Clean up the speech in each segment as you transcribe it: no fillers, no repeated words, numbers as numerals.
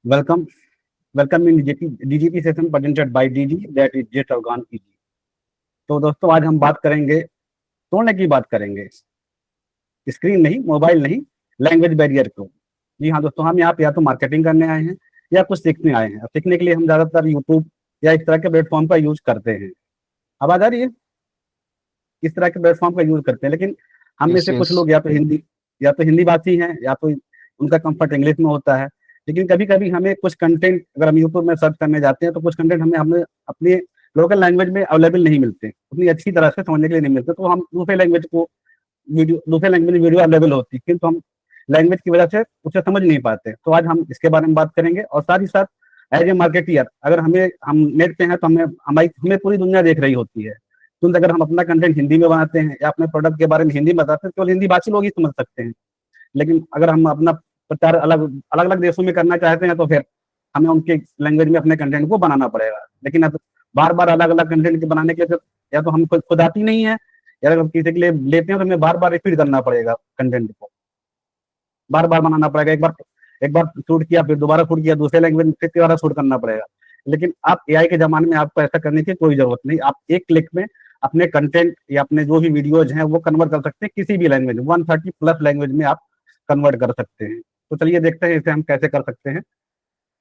Welcome, welcome in DGP session presented by DG, that is Jet Afghan EG। तो दोस्तों आज हम बात करेंगे, तोड़ने की बात करेंगे, स्क्रीन नहीं, मोबाइल नहीं, लैंग्वेज बैरियर को। जी हाँ दोस्तों, हम यहाँ पे या तो मार्केटिंग करने आए हैं या कुछ सीखने आए हैं। सीखने के लिए हम ज़्यादातर यूट्यूब या इस तरह के प्लेटफॉर्म का यूज करते हैं। आवाज आ रही है? इस तरह के प्लेटफॉर्म का यूज करते हैं, लेकिन हम में यस से कुछ यस लोग या तो हिंदी भाषी हैं, या तो उनका कंफर्ट इंग्लिश में होता है। लेकिन कभी कभी हमें कुछ कंटेंट, अगर हम यूट्यूब में सर्च करने जाते हैं तो कुछ कंटेंट हमें हमें अपने लोकल लैंग्वेज में अवेलेबल नहीं मिलते, उतनी अच्छी तरह से समझने के लिए नहीं मिलते, तो हम दूसरे लैंग्वेज में वीडियो अवेलेबल होती है, किंतु हम लैंग्वेज की वजह से उसे समझ नहीं पाते। तो आज हम इसके बारे में बात करेंगे, और साथ ही साथ एज ए मार्केटियर, अगर हम नेट पे हैं तो हमें पूरी दुनिया देख रही होती है। तो अगर हम अपना कंटेंट हिंदी में बनाते हैं या अपने प्रोडक्ट के बारे में हिंदी में बताते हैं, केवल हिंदी भाषी लोग ही समझ सकते हैं। लेकिन अगर हम अपना प्रचार अलग अलग देशों में करना चाहते हैं तो फिर हमें उनके लैंग्वेज में अपने कंटेंट को बनाना पड़ेगा। लेकिन अब बार बार अलग अलग कंटेंट के बनाने के लिए या तो हम खुद आती नहीं है, या अगर किसी के लिए लेते हैं तो हमें बार बार रिपीट करना पड़ेगा, कंटेंट को बार बार बनाना पड़ेगा। एक बार शूट किया, फिर दोबारा शूट किया दूसरे लैंग्वेज में, फिर दोबारा शूट करना पड़ेगा। लेकिन आप एआई के जमाने में आपको ऐसा करने की कोई जरूरत नहीं। आप एक क्लिक में अपने कंटेंट या अपने जो भी वीडियोज हैं वो कन्वर्ट कर सकते हैं किसी भी लैंग्वेज में। 130+ लैंग्वेज में आप कन्वर्ट कर सकते हैं। तो चलिए देखते हैं इसे हम कैसे कर सकते हैं।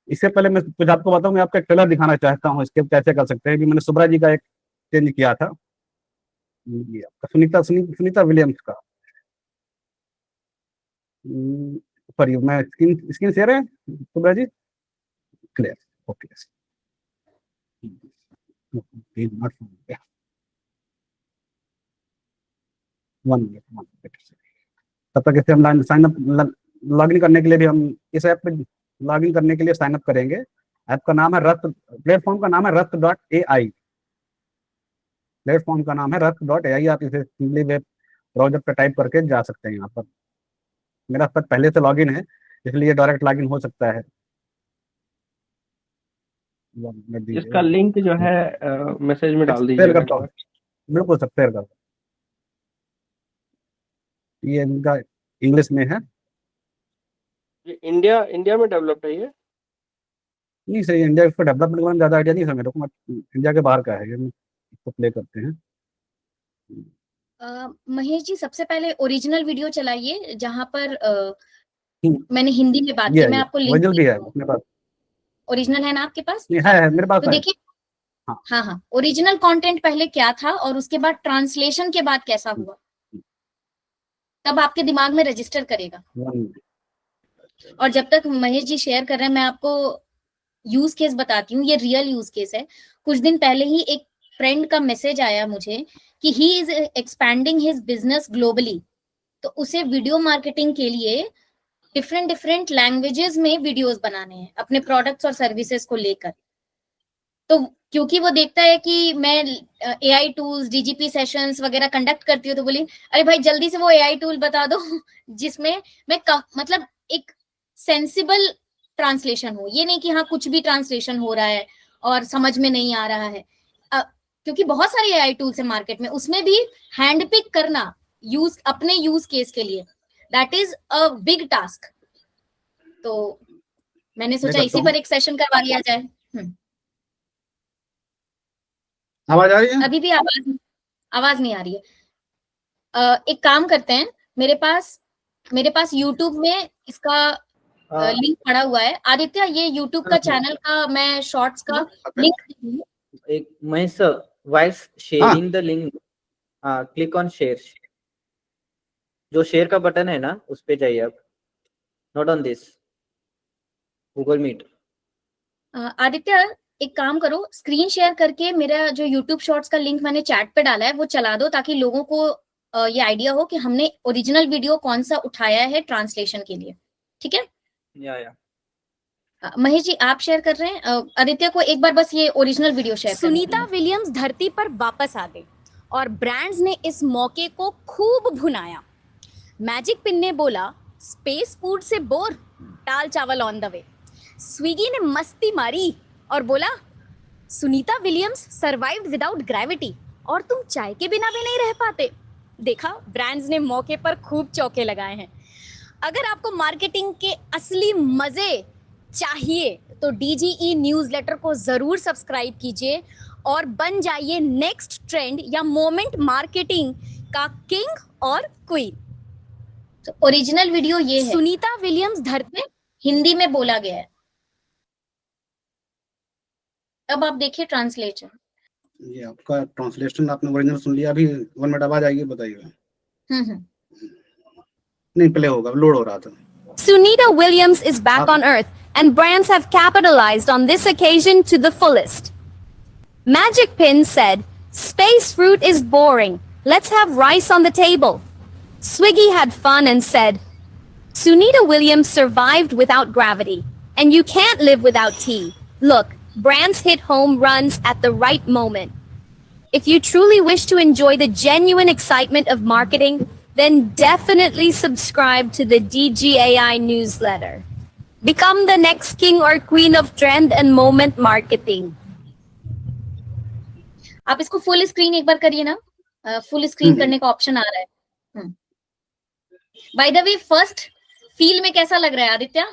इससे पहले मैं कुछ आपको बताऊं, मैं आपका ट्रेलर दिखाना चाहता हूँ, इसके कैसे कर सकते हैं। भी मैंने सुब्रा जी का एक चेंज किया था, ये आपका सुनीता विलियम्स का। सॉरी, मैं स्क्रीन शेयर है सुब्रा जी, क्लियर? Okay, one minute. तब तक इसे हम साइन अप, लॉग इन करने के लिए भी हम इस ऐप पे लॉग इन करने के लिए साइन अप करेंगे। ऐप का नाम है रत, प्लेटफॉर्म का नाम है rust.ai। प्लेटफॉर्म का नाम है rust.ai। आप इसे सिंपली वेब ब्राउजर पे टाइप करके जा सकते हैं। यहाँ पर मेरा पहले से लॉग इन है, इसलिए डायरेक्ट लॉग इन हो सकता है। इसका लिंक जो है मैसेज में डाल शेयर दीजिएगा। करता हूँ, बिल्कुल सब शेयर करता हूँ। ये इनका इंग्लिश में है। ये इंडिया में डेवलप्ड है ये? नहीं सही, इंडिया इसको डेवलपमेंट के बारे में ज़्यादा आइडिया नहीं था मेरे को, इंडिया के बाहर का है ये। इसको प्ले करते हैं। महेश जी, सबसे पहले ओरिजिनल वीडियो चलाइए जहां पर मैंने हिंदी में बात की। मैं आपको लिंक भी है अपने पास। ओरिजिनल है ना आपके पास? है मेरे पास। तो देखिए, हाँ, ओरिजिनल कंटेंट पहले क्या था और उसके बाद ट्रांसलेशन के बाद कैसा हुआ, तब आपके दिमाग में रजिस्टर करेगा। और जब तक महेश जी शेयर कर रहे हैं, मैं आपको यूज केस बताती हूँ। ये रियल यूज केस है। कुछ दिन पहले ही एक फ्रेंड का मैसेज आया मुझे कि he is expanding his business globally. तो उसे वीडियो मार्केटिंग के लिए डिफरेंट लैंग्वेजेस में वीडियोस बनाने हैं अपने प्रोडक्ट्स और सर्विसेज को लेकर। तो क्योंकि वो देखता है कि मैं एआई टूल्स, डीजीपी सेशंस वगैरह कंडक्ट करती हूँ, तो बोली अरे भाई जल्दी से वो एआई टूल बता दो जिसमें मैं मतलब एक सेंसिबल ट्रांसलेशन हो। ये नहीं कि हाँ कुछ भी ट्रांसलेशन हो रहा है और समझ में नहीं आ रहा है। क्योंकि बहुत सारे एआई टूल्स है मार्केट में, उसमें भी हैंड पिक करना अपने यूज केस के लिए, that is a big task. तो मैंने सोचा इसी पर एक सेशन करवा लिया जाए। आवाज आ रही है? अभी भी आवाज नहीं आ रही है। एक काम करते हैं, मेरे पास YouTube में इसका लिंक पड़ा हुआ है। आदित्य, ये YouTube का चैनल का मैं शॉर्ट्स का लिंक, एक Mahesh vice sharing the link, click on share. जो शेयर का बटन है ना, उस पे जाइए आप, not on this Google Meet. Aditya एक काम करो, स्क्रीन शेयर करके मेरा जो YouTube शॉर्ट्स का लिंक मैंने चैट पे डाला है वो चला दो, ताकि लोगों को ये आइडिया हो कि हमने ओरिजिनल वीडियो कौन सा उठाया है ट्रांसलेशन के लिए। ठीक है? या महेश जी आप शेयर कर रहे हैं। आदित्य को एक बार बस ये ओरिजिनल वीडियो शेयर कर। सुनीता विलियम्स धरती पर वापस आ गई और ब्रांड्स ने इस मौके को खूब भुनाया। मैजिक पिन ने बोला स्पेस फूड से बोर, दाल चावल ऑन द वे। स्विगी ने मस्ती मारी और बोला Sunita Williams survived without gravity और तुम चाय के बिना भी नहीं रह पाते। देखा, ब्रांड्स ने मौके पर खूब चौके लगाए हैं। अगर आपको मार्केटिंग के असली मजे चाहिए तो DGE न्यूज़लेटर को जरूर सब्सक्राइब कीजिए और बन जाइए नेक्स्ट ट्रेंड या मोमेंट मार्केटिंग का किंग और क्वीन। तो ओरिजिनल वीडियो ये है, सुनीता विलियम्स धरती हिंदी में बोला गया है। अब आप देखिए ट्रांसलेशन। ये आपका ट्रांसलेशन आपने ओरिजिनल सुन लिया, अभी 1 मिनट अब आ जाएगी, बताइएगा। नहीं प्ले होगा, लोड हो रहा था। Sunita Williams is back on Earth, and brands have capitalized on this occasion to the fullest. Magic Pin said, "Space fruit is boring. Let's have rice on the table." Swiggy had fun and said, "Sunita Williams survived without gravity, and you can't live without tea. Look, brands hit home runs at the right moment. If you truly wish to enjoy the genuine excitement of marketing, then definitely subscribe to the DGAI newsletter. Become the next king or queen of trend and moment marketing." आप इसको full screen एक बार करिए ना, full screen करने का option आ रहा है। By the way, first feel में कैसा लग रहा है Aditya?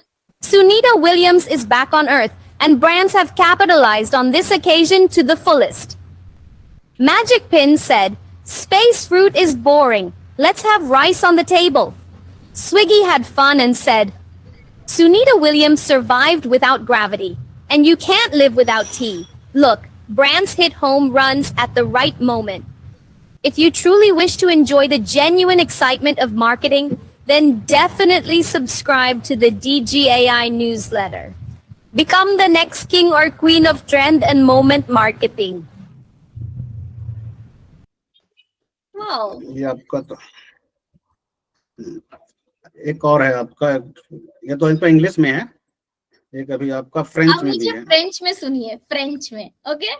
Sunita Williams is back on Earth, and brands have capitalized on this occasion to the fullest. Magic Pin said, "Space fruit is boring. Let's have rice on the table." Swiggy had fun and said, "Sunita Williams survived without gravity, and you can't live without tea. Look, brands hit home runs at the right moment. If you truly wish to enjoy the genuine excitement of marketing, then definitely subscribe to the DGAI newsletter. Become the next king or queen of trend and moment marketing." Wow, ये आपका तो एक और है आपका, ये तो इनका इंग्लिश में है, एक अभी आपका फ्रेंच आप में भी मुझे है। फ्रेंच में सुनिए, फ्रेंच में। ओके,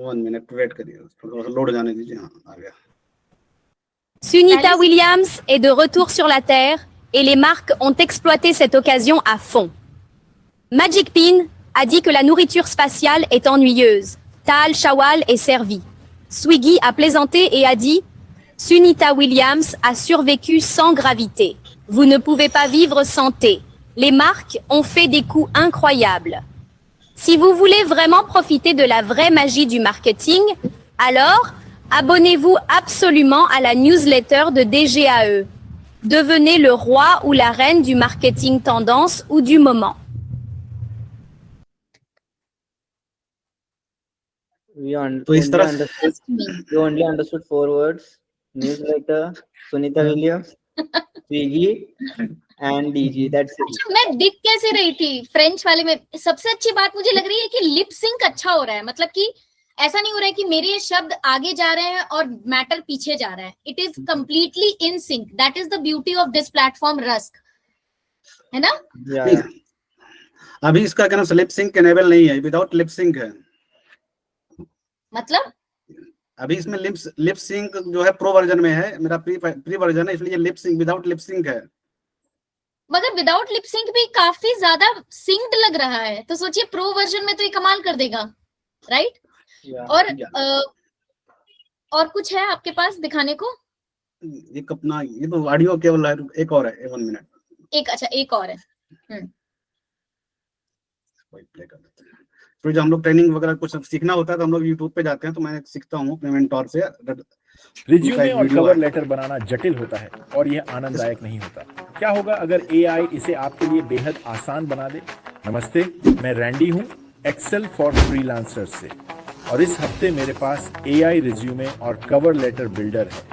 1 मिनट वेट करिए, थोड़ा सा लोड जाने दीजिए। हाँ, आ गया। Sunita Williams est de retour sur la Terre et les marques ont exploité cette occasion à fond. Magic Pin a dit que la nourriture spatiale est ennuyeuse. Tal Shawal est servi. Swiggy a plaisanté et a dit « Sunita Williams a survécu sans gravité. Vous ne pouvez pas vivre sans thé. Les marques ont fait des coups incroyables. » Si vous voulez vraiment profiter de la vraie magie du marketing, alors abonnez-vous absolument à la newsletter de DGAE. Devenez le roi ou la reine du marketing tendance ou du moment. तो इस तरह You only understood 4 words: newsletter, Sunita Williams, Swiggy and DG. That's it. अच्छा, मैं दिख कैसे रही थी French वाले में? सबसे अच्छी बात मुझे लग रही है कि लिप सिंक अच्छा हो रहा है, मतलब कि ऐसा नहीं हो रहा है कि मेरे ये शब्द आगे जा रहे हैं और मैटर पीछे जा रहा है। It is completely in sync. That is the beauty of this platform rusk, है ना? Yeah. अभी इसका क्या नाम लिप सिंक एनेबल नहीं है, विदाउट लिप सिंक है। मतलब अभी इसमें लिप सिंक जो है प्रो वर्जन में है, मेरा प्री वर्जन है, इसलिए lip sync without lip sync है। मगर विदाउट लिप सिंक भी काफी ज्यादा सिंक्ड लग रहा है, तो सोचिए प्रो वर्जन में तो ये कमाल कर देगा, राइट? और कुछ है आपके पास दिखाने को? एक अपना ये तो ऑडियो केवल है, एक और है 1 मिनट। एक और है। प्ले कर देते हैं। तो जब हम लोग ट्रेनिंग वगैरह कुछ सीखना होता है तो हम लोग YouTube पे जाते हैं, तो मैं सीखता हूँ अपने मेंटोर से। रिज्यूमे और कवर लेटर बनाना जटिल होता है और यह आनंददायक नहीं होता। क्या होगा अगर AI इसे आपके लिए बेहद आसान बना दे? नमस्ते, मैं रैंडी हूँ एक्सेल फॉर फ्रीलांसर्स से, और इस हफ्ते मेरे पास AI रिज्यूमे और कवर लेटर बिल्डर है।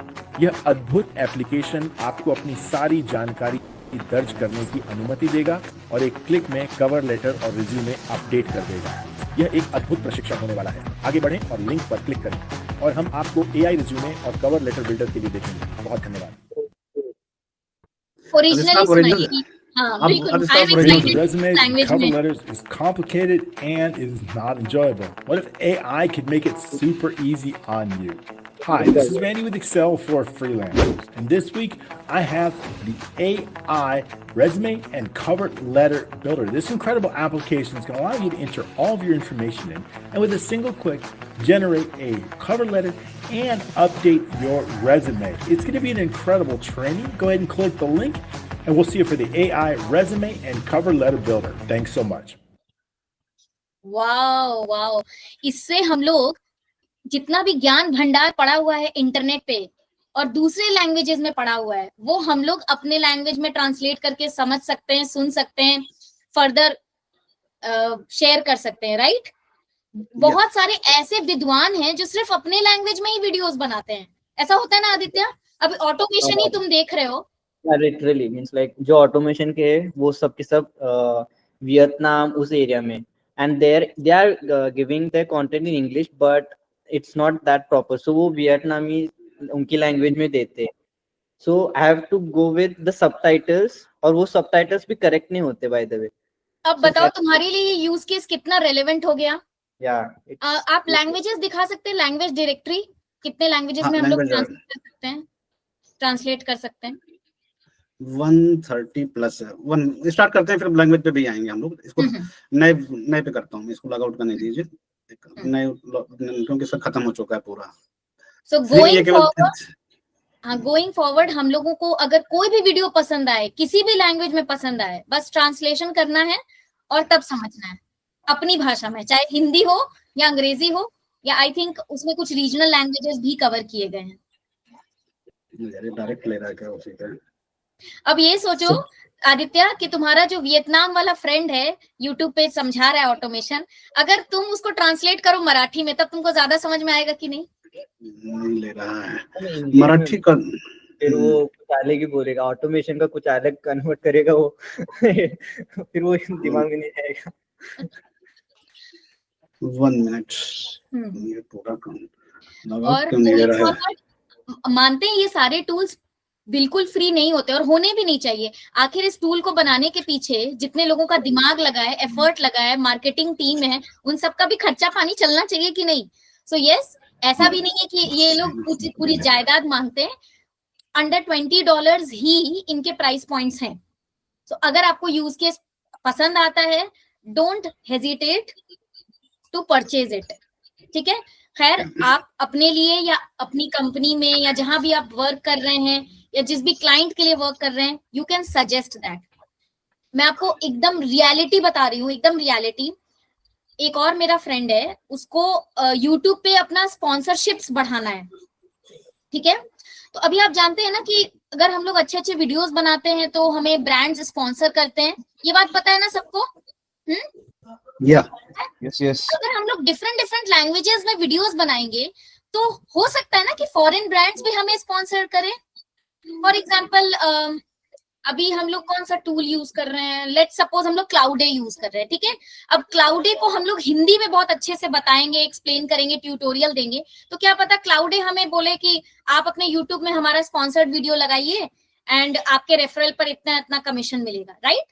यह अद्भुत एप्लीकेशन आपको अपनी सारी जानकारी दर्ज करने की अनुमति देगा और एक क्लिक में कवर लेटर और रिज्यूमे अपडेट कर देगा। यह एक अद्भुत प्रशिक्षण होने वाला है। आगे बढ़ें और लिंक पर क्लिक करें और हम आपको AI रिज्यूमे और कवर लेटर बिल्डर के लिए देखेंगे। बहुत धन्यवाद। ओरिजिनली सुनाइए। हाँ, बिल्कुल। I am excited. Resumes and Language cover में। letters is complicated and it is not enjoyable. What if AI could make it super easy on you? Hi, this is Randy with Excel for Freelancers, and this week I have the AI Resume and Cover Letter Builder. This incredible application is going to allow you to enter all of your information in, and with a single click, generate a cover letter and update your resume. It's going to be an incredible training. Go ahead and click the link, and we'll see you for the AI Resume and Cover Letter Builder. Thanks so much. Wow wow, इससे हम लोग जितना भी ज्ञान भंडार पड़ा हुआ है इंटरनेट पे और दूसरे लैंग्वेजेस में पड़ा हुआ है, वो हम लोग अपने लैंग्वेज में ट्रांसलेट करके समझ सकते हैं, सुन सकते हैं, फर्दर शेयर कर सकते हैं, राइट? बहुत सारे ऐसे विद्वान हैं जो सिर्फ अपने लैंग्वेज में ही वीडियोस बनाते हैं, ऐसा होता है ना आदित्य? अब ऑटोमेशन ही तुम देख रहे हो, लिटरली मींस लाइक जो ऑटोमेशन के है वो सब के सब वियतनाम उस एरिया में, and they are giving the content in English but it's not that proper, so वो वियतनामी उनकी लैंग्वेज में देते हैं, so I have to go with the subtitles, और वो सबटाइटल्स भी करेक्ट नहीं होते बाय द वे। अब बताओ तुम्हारे लिए ये यूज केस कितना रेलेवेंट हो गया? आप लैंग्वेजेस दिखा सकते हैं, लैंग्वेज डायरेक्टरी कितने लैंग्वेजेस में हम लोग ट्रांसलेट कर सकते हैं? 130 प्लस है। वन स्टार्ट करते हैं, फिर लैंग्वेज पे भी आएंगे हम लोग। इसको नए पे करता हूँ, इसको लॉग आउट करने दीजिए, नए क्योंकि इसका खत्म हो चुका है पूरा। सो गोइंग फॉरवर्ड हम लोगों को अगर कोई भी वीडियो पसंद आए, किसी भी लैंग्वेज में पसंद आए, बस ट्रांसलेशन करना है और तब समझना है अपनी भाषा में, चाहे हिंदी हो या अंग्रेजी हो, या आई थिंक उसमें कुछ रीजनल लैंग्वेजेस भी कवर किए गए हैं। डायरेक्ट ले रहा है क्या उसी पे? अब ये सोचो आदित्य कि तुम्हारा जो वियतनाम वाला फ्रेंड है यूट्यूब पे समझा रहा है ऑटोमेशन, अगर तुम उसको ट्रांसलेट करो मराठी में, तब तुमको ज्यादा समझ में आएगा कि नहीं? नहीं ले रहा है मराठी का, फिर वो कुछ अलग ही बोलेगा, ऑटोमेशन का कुछ अलग कन्वर्ट करेगा वो फिर वो दिमाग में नहीं जाएगा। 1 मिनट, ये पूरा काम और मानते हैं ये सारे टूल्स बिल्कुल फ्री नहीं होते और होने भी नहीं चाहिए। आखिर इस टूल को बनाने के पीछे जितने लोगों का दिमाग लगा है, एफर्ट लगा है, मार्केटिंग टीम है, उन सबका भी खर्चा पानी चलना चाहिए कि नहीं? सो यस, ऐसा भी नहीं है कि ये लोग पूरी जायदाद मांगते हैं। अंडर $20 ही इनके प्राइस पॉइंट्स हैं। सो अगर आपको यूज केस पसंद आता है, don't hesitate to purchase it, ठीक है? खैर, आप अपने लिए या अपनी कंपनी में या जहां भी आप वर्क कर रहे हैं या जिस भी क्लाइंट के लिए वर्क कर रहे हैं, यू कैन सजेस्ट दैट। मैं आपको एकदम रियलिटी बता रही हूँ, एकदम रियलिटी। एक और मेरा फ्रेंड है, उसको यूट्यूब पे अपना स्पॉन्सरशिप्स बढ़ाना है, ठीक है? तो अभी आप जानते हैं ना कि अगर हम लोग अच्छे अच्छे वीडियोस बनाते हैं तो हमें ब्रांड्स स्पॉन्सर करते हैं, ये बात पता है ना सबको? यस। अगर हम लोग डिफरेंट लैंग्वेजेस में वीडियोस बनाएंगे तो हो सकता है ना कि फॉरेन ब्रांड्स भी हमें स्पॉन्सर करें। फॉर एग्जाम्पल, अभी हम लोग कौन सा टूल यूज कर रहे हैं, लेट्स सपोज हम लोग क्लाउडे यूज कर रहे हैं, ठीक है? अब क्लाउडे को हम लोग हिंदी में बहुत अच्छे से बताएंगे, एक्सप्लेन करेंगे, ट्यूटोरियल देंगे, तो क्या पता क्लाउडे हमें बोले कि आप अपने यूट्यूब में हमारा स्पॉन्सर्ड वीडियो लगाइए एंड आपके रेफरल पर इतना इतना कमीशन मिलेगा, राइट?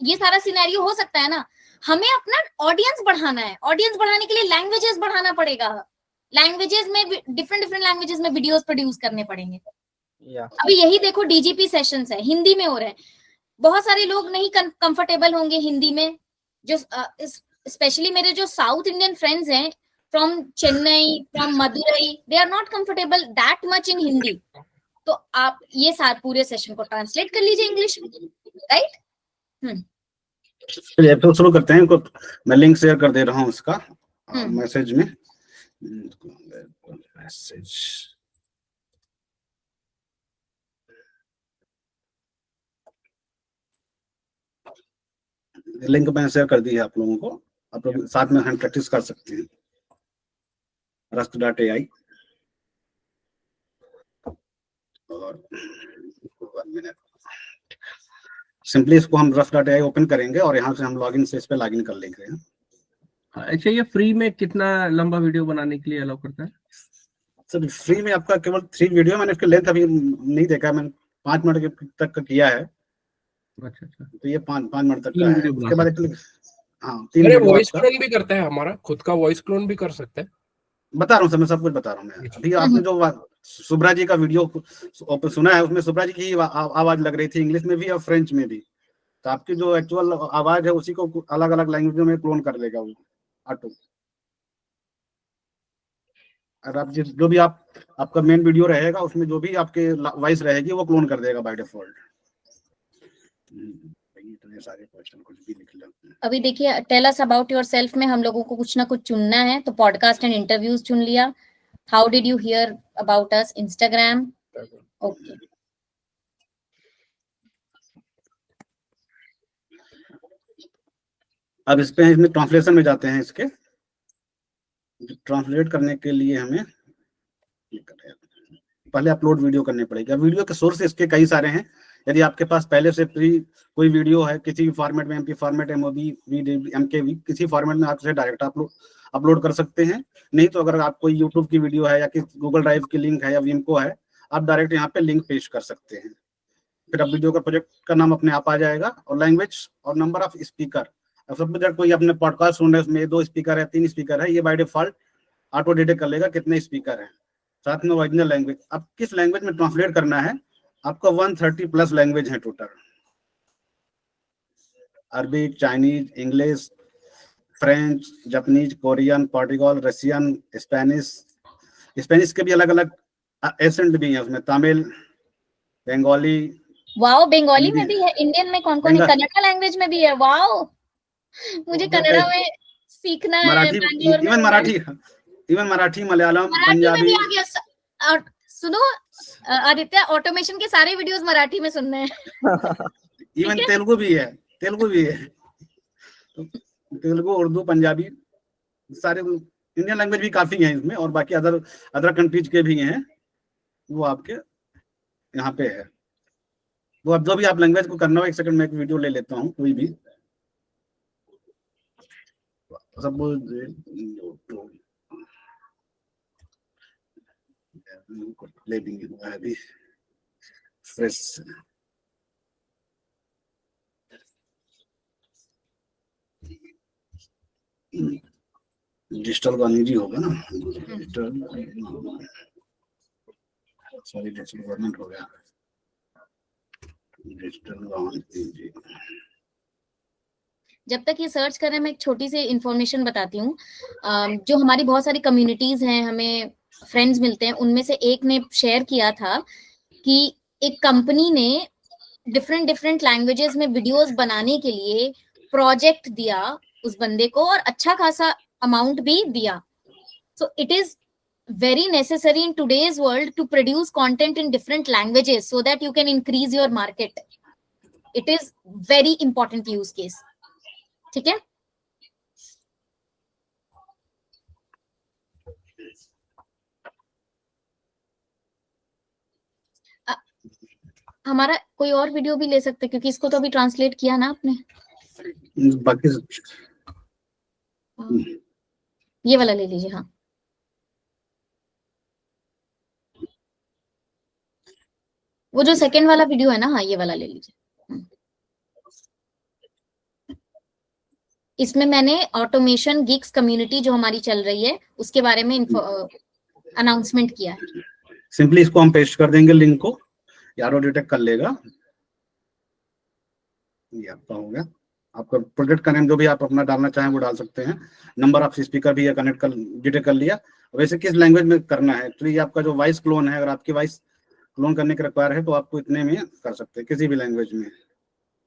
ये सारा सिनेरियो हो सकता है ना। हमें अपना ऑडियंस बढ़ाना है, ऑडियंस बढ़ाने के लिए लैंग्वेजेस बढ़ाना पड़ेगा, लैंग्वेजेस में डिफरेंट लैंग्वेजेस में वीडियोस प्रोड्यूस करने पड़ेंगे। अभी यही देखो, डीजीपी सेशंस है, हिंदी में हो रहे हैं। बहुत सारे लोग नहीं कंफर्टेबल होंगे हिंदी में, जो स्पेशली मेरे जो साउथ इंडियन फ्रेंड्स हैं from Chennai, from Madurai, they are not comfortable that much in Hindi. तो आप ये सारे पूरे सेशन को ट्रांसलेट कर लीजिए इंग्लिश में, राइट? चलिए तो शुरू करते हैं। मैं लिंक शेयर कर दे रहा हूँ उसका मैसेज में। मैसेज लिंक मैंने शेयर कर दी है आप लोगों को, आप लोग साथ में हम प्रैक्टिस कर सकते हैं। rust.ai और 1 मिनट, सिंपली इसको हम rust.ai ओपन करेंगे और यहाँ से हम लॉगिन से इस पे लॉगिन कर लेंगे। अच्छा, ये फ्री में कितना लंबा वीडियो बनाने के लिए अलाउ करता है? सर फ्री में आपका केवल 3 वीडियो, मैंने इसके लेंथ अभी नहीं देखा, मैंने 5 मिनट तक का किया है। अच्छा, तो ये 5 मिनट तक का है। उसके बाद 3 वॉइस क्लोन भी करता है, हमारा खुद का वॉइस क्लोन भी कर सकते हैं। बता रहा हूँ सर, मैं सब कुछ बता रहा हूँ मैं। अभी आपने जो सुब्रा जी का वीडियो सुना है, उसमें सुब्रा जी की आवाज लग रही थी, इंग्लिश में भी और फ्रेंच में भी। तो आपकी जो एक्चुअल आवाज है उसी को अलग अलग लैंग्वेज में क्लोन कर लेगा वो ऑटो। और आप जो भी आपका मेन वीडियो रहेगा उसमें जो भी आपके वॉइस रहेगी वो क्लोन कर देगा बाय डिफॉल्ट। इतने सारे क्वेश्चन कुछ भी निकल जाते हैं। अभी देखिए, टेल अस अबाउट योरसेल्फ में हम लोगों को कुछ ना कुछ चुनना है, तो पॉडकास्ट एंड इंटरव्यूज चुन लिया। How did you here about us? Instagram. Okay, अब इसमें ट्रांसलेशन में जाते हैं। इसके ट्रांसलेट करने के लिए हमें पहले अपलोड वीडियो करनी पड़ेगी। वीडियो के सोर्स इसके कई सारे हैं। यदि आपके पास पहले से प्री कोई वीडियो है किसी भी फॉर्मेट में, MP फॉर्मेट, MOV, MKV, किसी फॉर्मेट में आप उसे डायरेक्ट अपलोड कर सकते हैं। नहीं तो अगर आप कोई यूट्यूब की वीडियो है या कि गूगल ड्राइव की लिंक है या विमको है, आप डायरेक्ट यहाँ पे लिंक पेस्ट कर सकते हैं। फिर अब वीडियो का प्रोजेक्ट का नाम अपने आप आ जाएगा और लैंग्वेज और नंबर ऑफ स्पीकर। अब सब कोई अपने पॉडकास्ट सुन रहे हैं, उसमें 2 स्पीकर है, 3 स्पीकर है, ये बाय डिफॉल्ट ऑटो डिटेक्ट कर लेगा कितने स्पीकर हैं। साथ में ओरिजिनल लैंग्वेज, अब किस लैंग्वेज में ट्रांसलेट करना है, आपका 130+ लैंग्वेज है total. Arabic, Chinese, English, French, Japanese, Korean, Portugal, Russian, Spanish के भी अलग अलग एसेंट भी है उसमें, तमिल, बंगाली। वाओ, बंगाली में भी है। इंडियन में कौन कौन है? कन्नड़ा लैंग्वेज में भी है। वाओ, मुझे कन्नड़ा में सीखना है। मराठी, इवन मराठी, मलयालम, पंजाबी में भी आ गया। और सुनो आदित्य, ऑटोमेशन के सारे वीडियोस मराठी में सुनने हैं। इवन तेलुगु भी है, तेलुगु, उर्दू, पंजाबी, सारे इंडियन लैंग्वेज भी काफी हैं इसमें। और बाकी अदर कंट्रीज के भी हैं, वो आपके यहाँ पे है। वो अब जो भी आप लैंग्वेज को करना हो, 1 सेकंड में एक वीडियो ले लेता हूँ कोई भी। अभी फ्रेश डिजिटल वाणिज्य होगा ना, सॉरी डिजिटल गवर्नमेंट हो गया, डिजिटल वाणिज्य। जब तक ये सर्च कर रहे हैं, मैं एक छोटी सी इंफॉर्मेशन बताती हूँ। जो हमारी बहुत सारी कम्युनिटीज हैं, हमें फ्रेंड्स मिलते हैं, उनमें से एक ने शेयर किया था कि एक कंपनी ने डिफरेंट लैंग्वेजेस में वीडियोस बनाने के लिए प्रोजेक्ट दिया उस बंदे को, और अच्छा खासा अमाउंट भी दिया। So it is very necessary in today's world to produce content in different languages so that you can increase your market. It is very important use case. ठीक है? हमारा कोई और वीडियो भी ले सकते, क्योंकि इसको तो अभी ट्रांसलेट किया ना आपने। बाकी ये वाला ले लीजिए। हाँ, वो जो सेकंड वाला वीडियो है ना, हाँ ये वाला ले लीजिए। इसमें मैंने ऑटोमेशन गिग्स कम्युनिटी जो हमारी चल रही है उसके बारे में अनाउंसमेंट किया है। सिंपली इसको हम पेस्ट कर देंगे लिंक को, यारो डिटेक्ट कर लेगा। ये आपका हो गया। आपका प्रोजेक्ट का नेम जो भी आप अपना डालना चाहें वो डाल सकते हैं। नंबर ऑफ स्पीकर भी डिटेक्ट कर लिया। वैसे किस लैंग्वेज में करना है, एक्चुअली आपका जो वॉइस क्लोन है, अगर आपकी वॉइस क्लोन करने के रिक्वायर है तो आपको इतने में कर सकते हैं, किसी भी लैंग्वेज में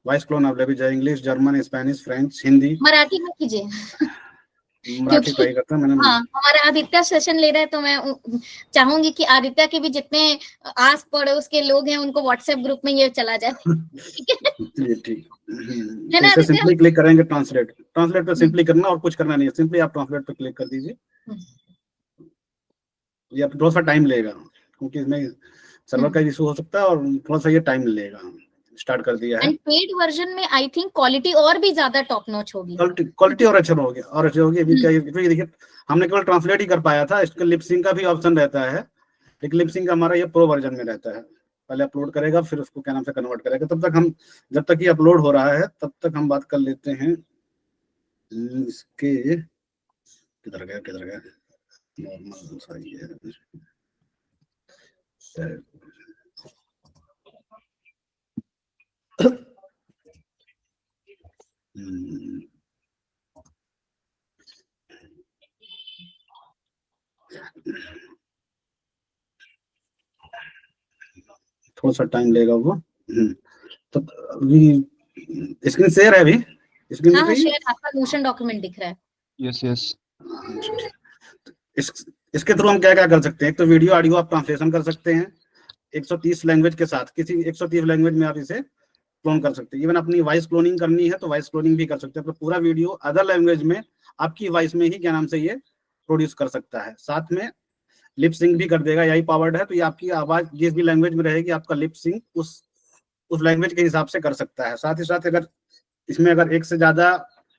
वॉइस क्लोन अवेलेबल है। English, German, Spanish, French, Hindi, Marathi में कीजिए। मराठी का ही करता मैंने। हाँ, हमारा आदित्य सेशन ले रहा है, तो मैं चाहूंगी कि आदित्य के भी जितने आस पड़ोस के लोग हैं उनको व्हाट्सएप ग्रुप में ये चला जाए। ठीक है ना? सिंपली क्लिक करेंगे ट्रांसलेट पे सिंपली करना, और कुछ करना नहीं है। सिंपली आप ट्रांसलेट पे क्लिक कर दीजिए। ये थोड़ा सा टाइम लेगा क्योंकि इसमें सर्वर का इशू हो सकता है और थोड़ा सा ये टाइम लेगा। स्टार्ट कर दिया है। एंड पेड वर्जन में आई थिंक क्वालिटी और भी ज्यादा टॉप नॉच होगी। क्वालिटी और अच्छा होगी अभी क्या देखिए, हमने केवल ट्रांसलेट ही कर पाया था। इसका लिपसिंग का भी ऑप्शन रहता है, लेकिन लिपसिंग का हमारा ये प्रो वर्जन में रहता है। पहले अपलोड करेगा फिर उसको क्या नाम से कन्वर्ट करेगा। जब तक ये अपलोड हो रहा है तब तक हम बात कर लेते हैं इसके। किधर गया नॉर्मल सही है सर। थोड़ा सा टाइम लेगा वो। तो अभी स्क्रीन शेयर है अभी, स्क्रीन हाँ दिख रही है? शेयर, आपका नोशन डॉक्यूमेंट दिख रहा है। Yes yes. इसके थ्रू हम क्या क्या कर सकते हैं? एक तो वीडियो ऑडियो आप ट्रांसलेशन कर सकते हैं 130 लैंग्वेज के साथ, किसी 130 लैंग्वेज में आप इसे क्लोन कर सकते हैं। इवन अपनी वॉइस क्लोनिंग करनी है तो वॉइस क्लोनिंग भी कर सकते हैं, तो पूरा वीडियो अदर लैंग्वेज में आपकी वॉइस में ही क्या नाम से ये प्रोड्यूस कर सकता है। साथ में लिप सिंक भी कर देगा, यही पावर्ड है, तो ये आपकी आवाज जिस भी लैंग्वेज में रहेगी आपका लिप सिंक उस लैंग्वेज के हिसाब से कर सकता है। साथ ही साथ अगर इसमें अगर एक से ज्यादा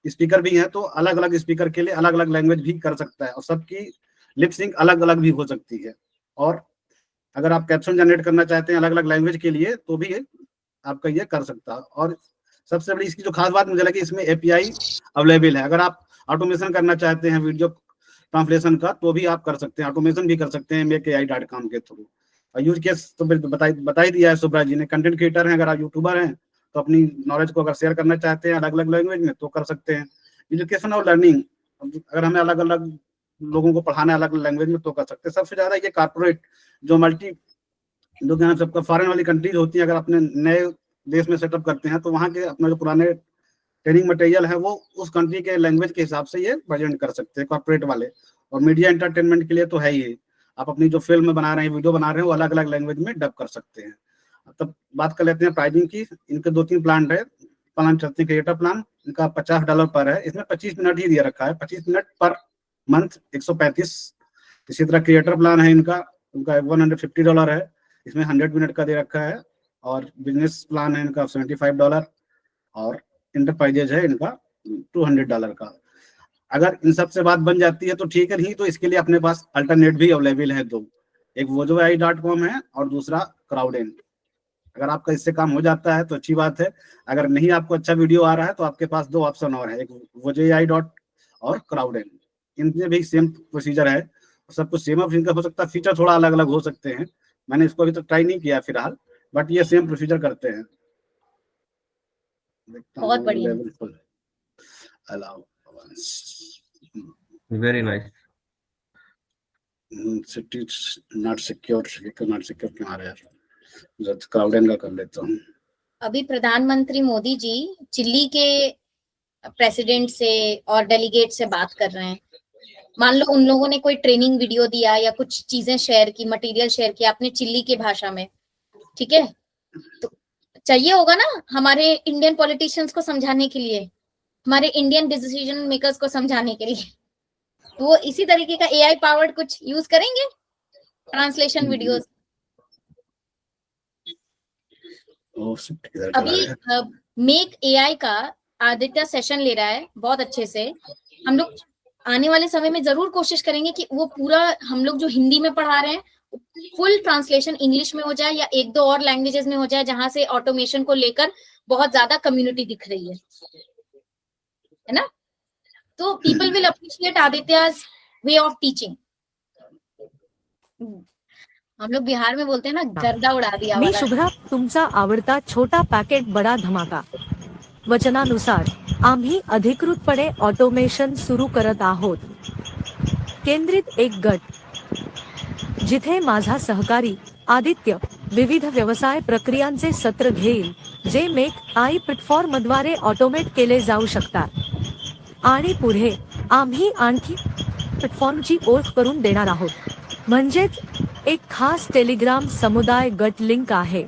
स्पीकर भी हैं तो अलग अलग स्पीकर के लिए अलग अलग लैंग्वेज भी कर सकता है, और सबकी लिप सिंक अलग अलग भी हो सकती है। और अगर आप कैप्शन जनरेट करना चाहते हैं अलग अलग लैंग्वेज के लिए तो भी आपका ये कर सकता है। और सबसे बड़ी इसकी जो खास बात मुझे लगी, इसमें एपीआई अवेलेबल है। अगर आप ऑटोमेशन करना चाहते हैं वीडियो ट्रांसलेशन का तो भी आप कर सकते हैं, ऑटोमेशन भी कर सकते हैं makeai.com के थ्रू। और यूज केस तो बता ही दिया है सुब्रा जी ने। कंटेंट क्रिएटर हैं, अगर आप यूट्यूबर हैं तो अपनी नॉलेज को अगर शेयर करना चाहते हैं अलग अलग लैंग्वेज में तो कर सकते हैं। एजुकेशन और लर्निंग, अगर हमें अलग अलग लोगों को पढ़ाना है अलग अलग लैंग्वेज में तो कर सकते हैं। सबसे ज्यादा ये कॉर्पोरेट जो जो क्या सबका फॉरेन वाली कंट्रीज होती है, अगर अपने नए देश में सेटअप करते हैं तो वहाँ के अपना जो पुराने ट्रेनिंग मटेरियल है वो उस कंट्री के लैंग्वेज के हिसाब से ये प्रेजेंट कर सकते हैं कॉर्पोरेट वाले। और मीडिया एंटरटेनमेंट के लिए तो है ही, आप अपनी जो फिल्म बना रहे हैं वीडियो बना रहे हैं वो अलग अलग लैंग्वेज में डब कर सकते हैं। तब बात कर लेते हैं प्राइसिंग की। इनके 2-3 प्लान है, प्लान चलते हैं। क्रिएटर प्लान इनका $50 पर है, इसमें 25 मिनट ही दिया रखा है, 25 मिनट पर मंथ 135। इसी तरह क्रिएटर प्लान है इनका, उनका $150 है, इसमें 100 मिनट का दे रखा है। और बिजनेस प्लान है इनका $75, और इंटरप्राइजेज है इनका $200 का। अगर इन सब से बात बन जाती है तो ठीक है, नहीं तो इसके लिए अपने पास अल्टरनेट भी अवेलेबल है दो, एक wojoi.com है और दूसरा क्राउडेन। अगर आपका इससे काम हो जाता है तो अच्छी बात है, अगर नहीं आपको अच्छा वीडियो आ रहा है तो आपके पास 2 ऑप्शन और है, एक wojoi और क्राउडेन। इनमें भी सेम प्रोसीजर है, सब कुछ सेम इनका हो सकता है, फीचर थोड़ा अलग अलग हो सकते हैं। मैंने इसको अभी तक ट्राई नहीं किया फिलहाल, बट ये सेम प्रोसीजर करते हैं। बहुत बढ़िया। Very nice. City not secure, not secure क्यों आ रहा है यार, क्राउडेन का कर लेता हूँ। अभी प्रधानमंत्री मोदी जी चिल्ली के प्रेसिडेंट से और डेलीगेट से बात कर रहे हैं। मान लो उन लोगों ने कोई ट्रेनिंग वीडियो दिया या कुछ चीजें शेयर की, मटेरियल शेयर किया आपने चिल्ली की भाषा में, ठीक है, तो चाहिए होगा ना हमारे इंडियन पॉलिटिशियंस को समझाने के लिए, हमारे इंडियन डिसीजन मेकर्स को समझाने के लिए, तो वो इसी तरीके का एआई पावर्ड कुछ यूज करेंगे ट्रांसलेशन वीडियोस। अभी मेक एआई का आदित्य सेशन ले रहा है बहुत अच्छे से। हम लोग आने वाले समय में जरूर कोशिश करेंगे कि वो पूरा हम लोग जो हिंदी में पढ़ा रहे हैं फुल ट्रांसलेशन इंग्लिश में हो जाए या 1-2 और लैंग्वेजेस में हो जाए, जहां से ऑटोमेशन को लेकर बहुत ज्यादा कम्युनिटी दिख रही है ना। तो people will appreciate Aditya's way of teaching. हम लोग बिहार में बोलते हैं ना, गर्दा उड़ा दिया। मी शुभ्रा, तुमचा आवडता छोटा पॅकेट बडा धमाका। वचनानुसार आम्ही अधिकृतपणे ऑटोमेशन सुरू करत आहोत। केंद्रित एक गट, जिथे माझा सहकारी आदित्य विविध व्यवसाय प्रक्रियांचे सत्र घेईल, जे मेक आई प्लॅटफॉर्मद्वारे ऑटोमेट केले जाऊ शकतात। आणि पुढे आम्ही आणखी प्लॅटफॉर्मची ओळख करून देणार आहोत, म्हणजेच एक खास टेलिग्राम समुदाय गट लिंक आहे,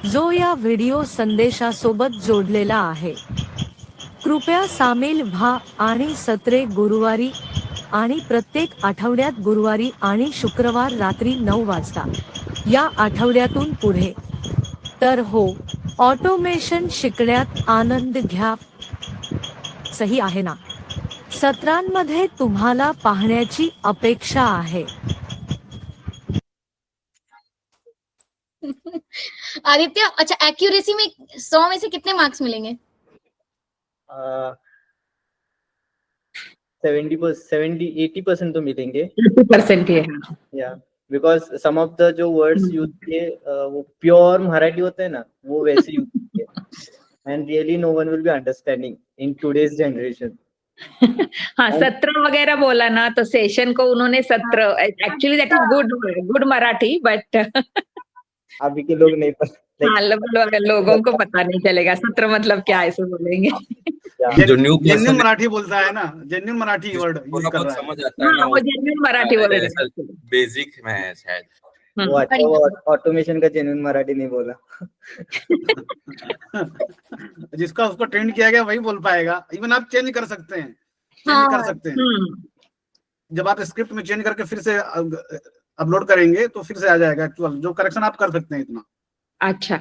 जो या व्हिडिओ संदेशासोबत जोडलेला आहे। कृपया सामील व्हा आणि सत्रे गुरुवारी आणि प्रत्येक आठवड्यात गुरुवारी आणि शुक्रवार रात्री 9 वाजता। या आठवड्यातून पुढे तर हो, ऑटोमेशन शिकण्यात आनंद घ्या। सही आहे ना? सत्रांमध्ये तुम्हाला पाहण्याची अपेक्षा आहे। आदित्य, अच्छा एक्यूरेसी में 100 में से कितने मार्क्स मिलेंगे? 70-80% तो मिलेंगे 80% ही है। या बिकॉज सम ऑफ द जो वर्ड्स यूज किए वो प्योर मराठी होते हैं ना, वो वैसे यूज किए and really no one will be understanding in today's generation. हाँ, सत्र वगैरह बोला ना तो सेशन को उन्होंने सत्र, actually that is good Marathi, but अभी के लोग नहीं पता। हाँ, लोगों को पता नहीं चलेगा सत्र मतलब क्या, ऐसे बोलेंगे। जो न्यू जेन्युइन मराठी बोलता है ना, जेन्युइन मराठी वर्ड यूज कर रहा है। समझ आता है ना, हाँ, वो जेन्युइन मराठी बोले बेसिक में है शायद। वो अच्छा, वो ऑटोमेशन का जेन्युइन मराठी नहीं बोला। जिसका उसको ट्रेंड किया गया वही बोल पाएगा। इवन आप चेंज कर सकते हैं, चेंज कर सकते हैं। जब आप स्क्रिप्ट में चेंज करके फिर से अपलोड करेंगे तो फिर से आ जाएगा एक्चुअल, जो करेक्शन आप कर सकते हैं इतना। अच्छा।